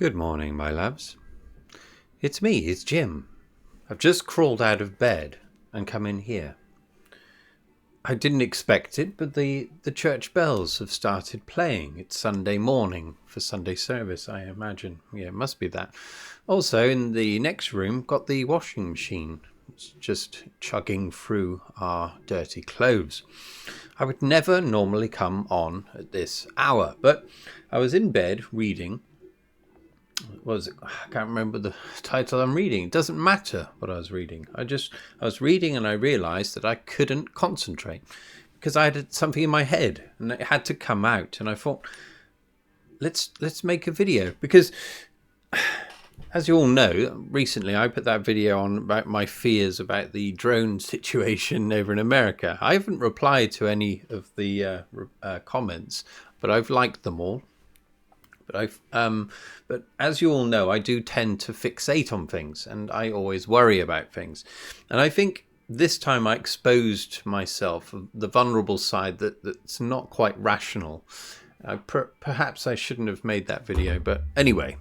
Good morning, my loves. It's Jim. I've just crawled out of bed and come in here. I didn't expect it, but the church bells have started playing. It's Sunday morning for Sunday service, I imagine. Yeah, it must be that. Also, in the next room, got the washing machine. It's just chugging through our dirty clothes. I would never normally come on at this hour, but I was in bed reading. I can't remember the title I'm reading. It doesn't matter what I was reading. I was reading and I realized that I couldn't concentrate because I had something in my head and it had to come out. And I thought, let's make a video because, as you all know, recently I put that video on about my fears about the drone situation over in America. I haven't replied to any of the comments, but I've liked them all. But as you all know, I do tend to fixate on things, and I always worry about things. And I think this time I exposed myself, the vulnerable side that's not quite rational. Perhaps I shouldn't have made that video, but anyway,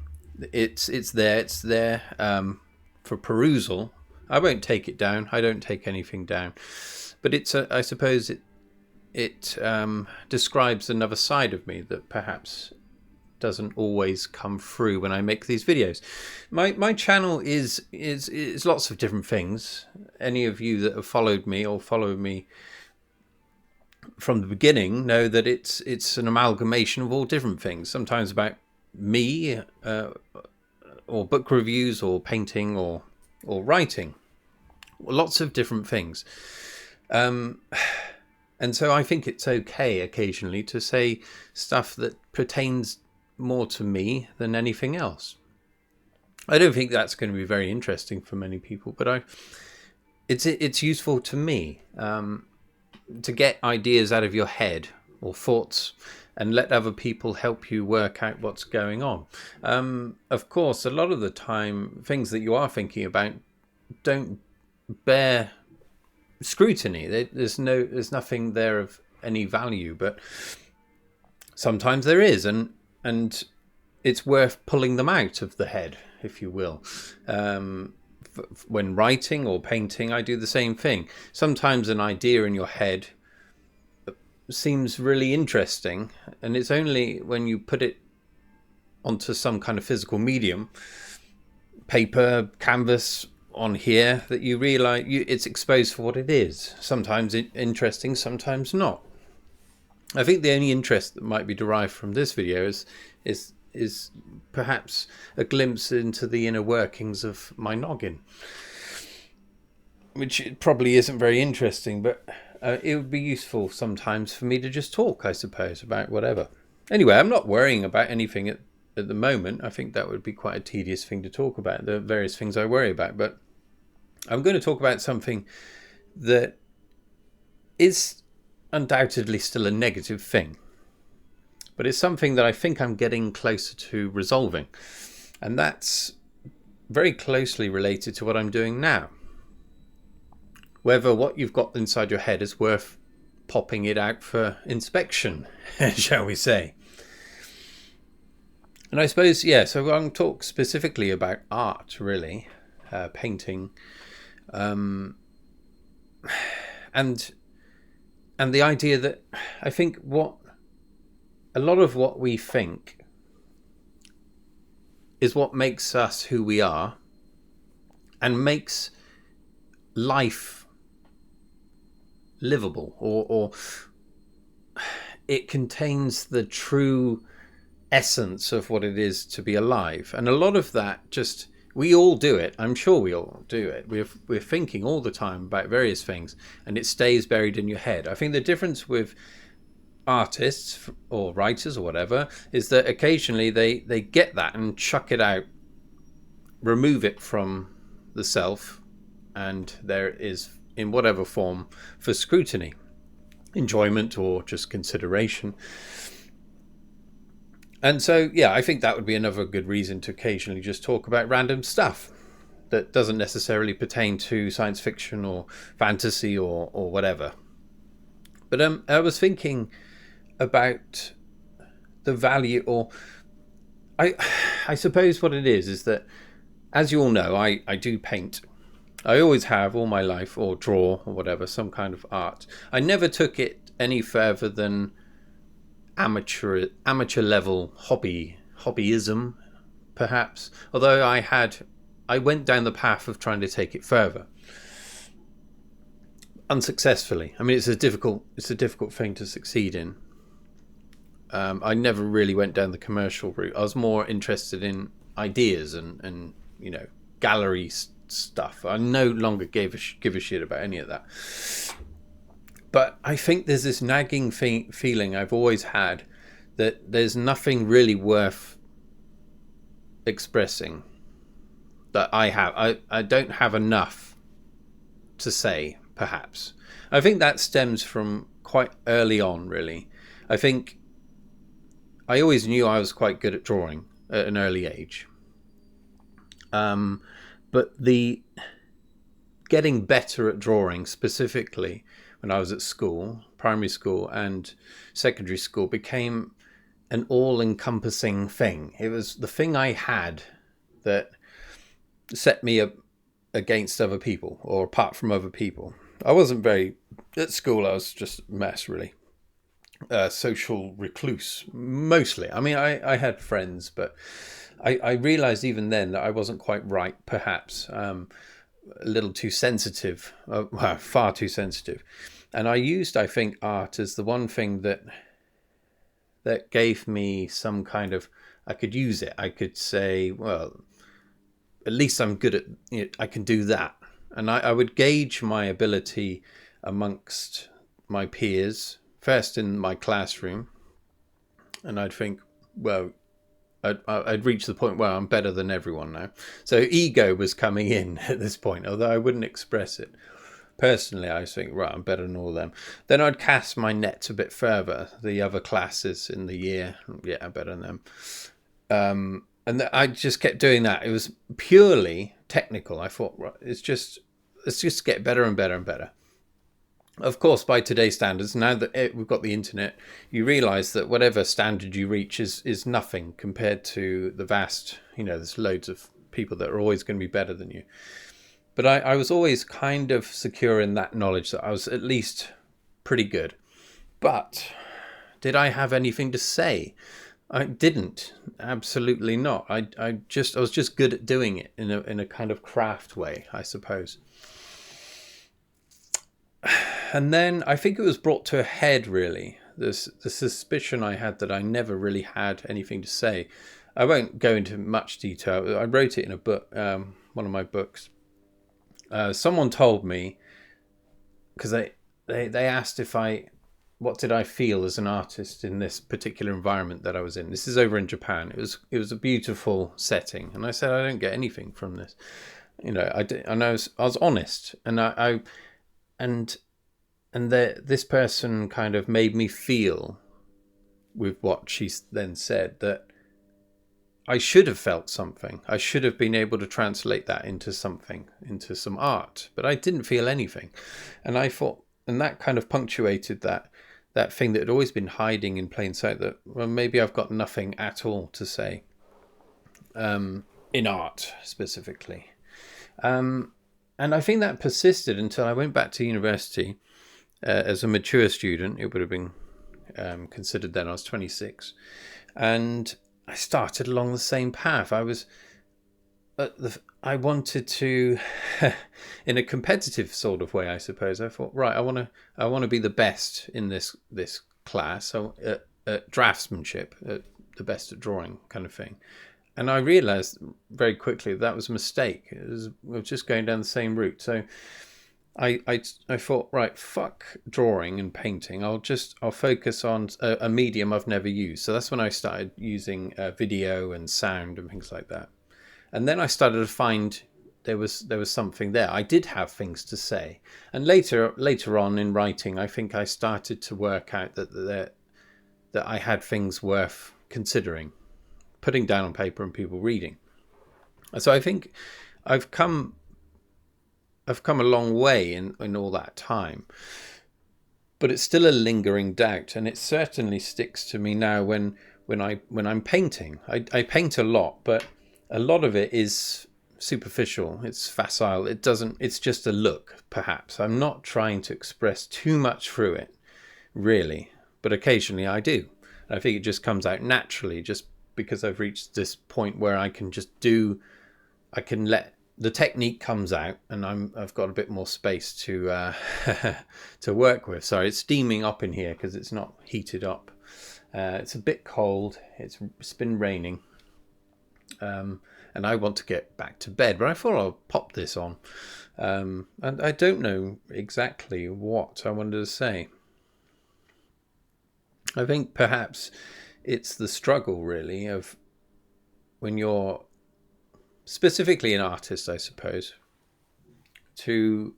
it's there for perusal. I won't take it down. I don't take anything down, but I suppose it describes another side of me that perhaps doesn't always come through when I make these videos. My channel is lots of different things. Any of you that have followed me or follow me from the beginning know that it's an amalgamation of all different things. Sometimes about me, or book reviews, or painting, or writing. Lots of different things. And so I think it's okay occasionally to say stuff that pertains more to me than anything else. I don't think that's going to be very interesting for many people, but it's useful to me to get ideas out of your head or thoughts and let other people help you work out what's going on. Of course, a lot of the time, things that you are thinking about don't bear scrutiny. There's nothing there of any value, but sometimes there is, and it's worth pulling them out of the head, if you will. When writing or painting, I do the same thing. Sometimes an idea in your head seems really interesting, and it's only when you put it onto some kind of physical medium, paper, canvas, on here, that you realize it's exposed for what it is. Sometimes interesting, sometimes not. I think the only interest that might be derived from this video is perhaps a glimpse into the inner workings of my noggin, which probably isn't very interesting, but it would be useful sometimes for me to just talk, I suppose, about whatever. Anyway, I'm not worrying about anything at the moment. I think that would be quite a tedious thing to talk about, the various things I worry about, but I'm going to talk about something that is undoubtedly still a negative thing, but it's something that I think I'm getting closer to resolving, and that's very closely related to what I'm doing now. Whether what you've got inside your head is worth popping it out for inspection, shall we say. And I suppose, so I'm going to talk specifically about art, really, painting, and the idea that I think a lot of what we think is what makes us who we are and makes life livable, or it contains the true essence of what it is to be alive. And a lot of that we all do it. I'm sure we all do it. We're thinking all the time about various things, and it stays buried in your head. I think the difference with artists or writers or whatever is that occasionally they get that and chuck it out, remove it from the self, and there is, in whatever form, for scrutiny, enjoyment, or just consideration. And so, I think that would be another good reason to occasionally just talk about random stuff that doesn't necessarily pertain to science fiction or fantasy or whatever. But I was thinking about the value, or I I suppose what it is that, as you all know, I do paint. I always have all my life, or draw, or whatever, some kind of art. I never took it any further than amateur level hobbyism, perhaps. Although I went down the path of trying to take it further, unsuccessfully. I mean, it's a difficult thing to succeed in. I never really went down the commercial route. I was more interested in ideas and gallery stuff. I no longer give a shit about any of that. But I think there's this nagging feeling I've always had that there's nothing really worth expressing that I have. I don't have enough to say, perhaps. I think that stems from quite early on, really. I think I always knew I was quite good at drawing at an early age. But the getting better at drawing, specifically when I was at school, primary school and secondary school, became an all-encompassing thing. It was the thing I had that set me up against other people, or apart from other people. I wasn't very... At school, I was just a mess, really. Social recluse, mostly. I mean, I had friends, but I realised even then that I wasn't quite right, perhaps. A little too sensitive, far too sensitive. And I used, I think, art as the one thing that gave me some kind of... I could use it. I could say, well, at least I'm good at... I can do that. And I would gauge my ability amongst my peers, first in my classroom, and I'd think, well, I'd reach the point where I'm better than everyone now. So ego was coming in at this point, although I wouldn't express it. Personally, I was thinking, right, I'm better than all of them. Then I'd cast my net a bit further. The other classes in the year, yeah, I'm better than them. And I just kept doing that. It was purely technical. I thought, right, let's just get better and better and better. Of course, by today's standards, now that we've got the internet, you realise that whatever standard you reach is nothing compared to the vast, there's loads of people that are always going to be better than you. But I was always kind of secure in that knowledge that I was at least pretty good. But did I have anything to say? I didn't. Absolutely not. I was just good at doing it in a kind of craft way, I suppose. And then I think it was brought to a head, really, the suspicion I had that I never really had anything to say. I won't go into much detail. I wrote it in a book, one of my books. Someone told me, because they asked what did I feel as an artist in this particular environment that I was in. This is over in Japan. It was a beautiful setting, and I said I don't get anything from this. I was honest, and this person kind of made me feel, with what she then said, that I should have felt something. I should have been able to translate that into something, into some art. But I didn't feel anything. And I thought, and that kind of punctuated that thing that had always been hiding in plain sight, that, well, maybe I've got nothing at all to say, in art specifically. And I think that persisted until I went back to university. As a mature student, it would have been considered then. I was 26, and I started along the same path. I wanted to, in a competitive sort of way, I suppose. I thought, right, I want to be the best in this class. So at draftsmanship, the best at drawing, kind of thing. And I realised very quickly that was a mistake. We were just going down the same route. So I thought, right, fuck drawing and painting. I'll focus on a medium I've never used. So that's when I started using video and sound and things like that. And then I started to find there was something there. I did have things to say. And later on in writing, I think I started to work out that I had things worth considering, putting down on paper and people reading. And so I think I've come a long way in all that time, but it's still a lingering doubt, and it certainly sticks to me now when when I'm painting. I paint a lot, but a lot of it is superficial. It's facile. It's just a look, perhaps. I'm not trying to express too much through it, really, but occasionally I do. I think it just comes out naturally, just because I've reached this point where I can let the technique comes out, and I've got a bit more space to to work with. Sorry, it's steaming up in here because it's not heated up. It's a bit cold. It's been raining, and I want to get back to bed. But I thought I'll pop this on, and I don't know exactly what I wanted to say. I think perhaps it's the struggle, really, of when you're specifically an artist, I suppose, to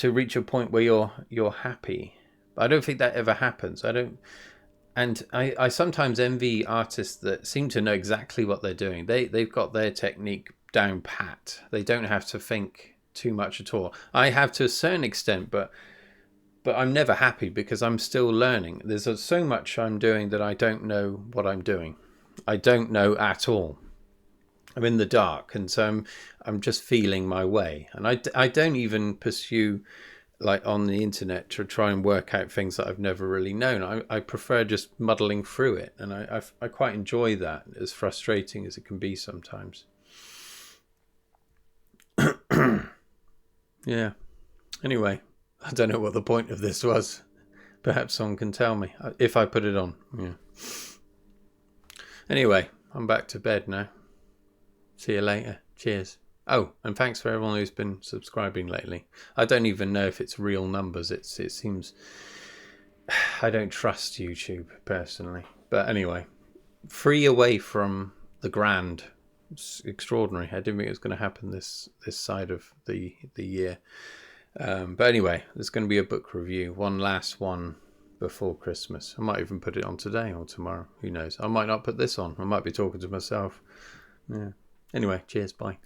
reach a point where you're happy. But I don't think that ever happens. I sometimes envy artists that seem to know exactly what they're doing. They've got their technique down pat. They don't have to think too much at all. I have to a certain extent, but I'm never happy because I'm still learning. There's so much I'm doing that I don't know what I'm doing. I don't know at all. I'm in the dark, and so I'm just feeling my way. And I don't even pursue, like, on the internet to try and work out things that I've never really known. I prefer just muddling through it, and I quite enjoy that, as frustrating as it can be sometimes. Yeah. Anyway, I don't know what the point of this was. Perhaps someone can tell me if I put it on. Yeah. Anyway, I'm back to bed now. See you later. Cheers. Oh, and thanks for everyone who's been subscribing lately. I don't even know if it's real numbers. It seems... I don't trust YouTube, personally. But anyway, free away from the grand. It's extraordinary. I didn't think it was going to happen this side of the year. But anyway, there's going to be a book review. One last one before Christmas. I might even put it on today or tomorrow. Who knows? I might not put this on. I might be talking to myself. Yeah. Anyway, cheers. Bye.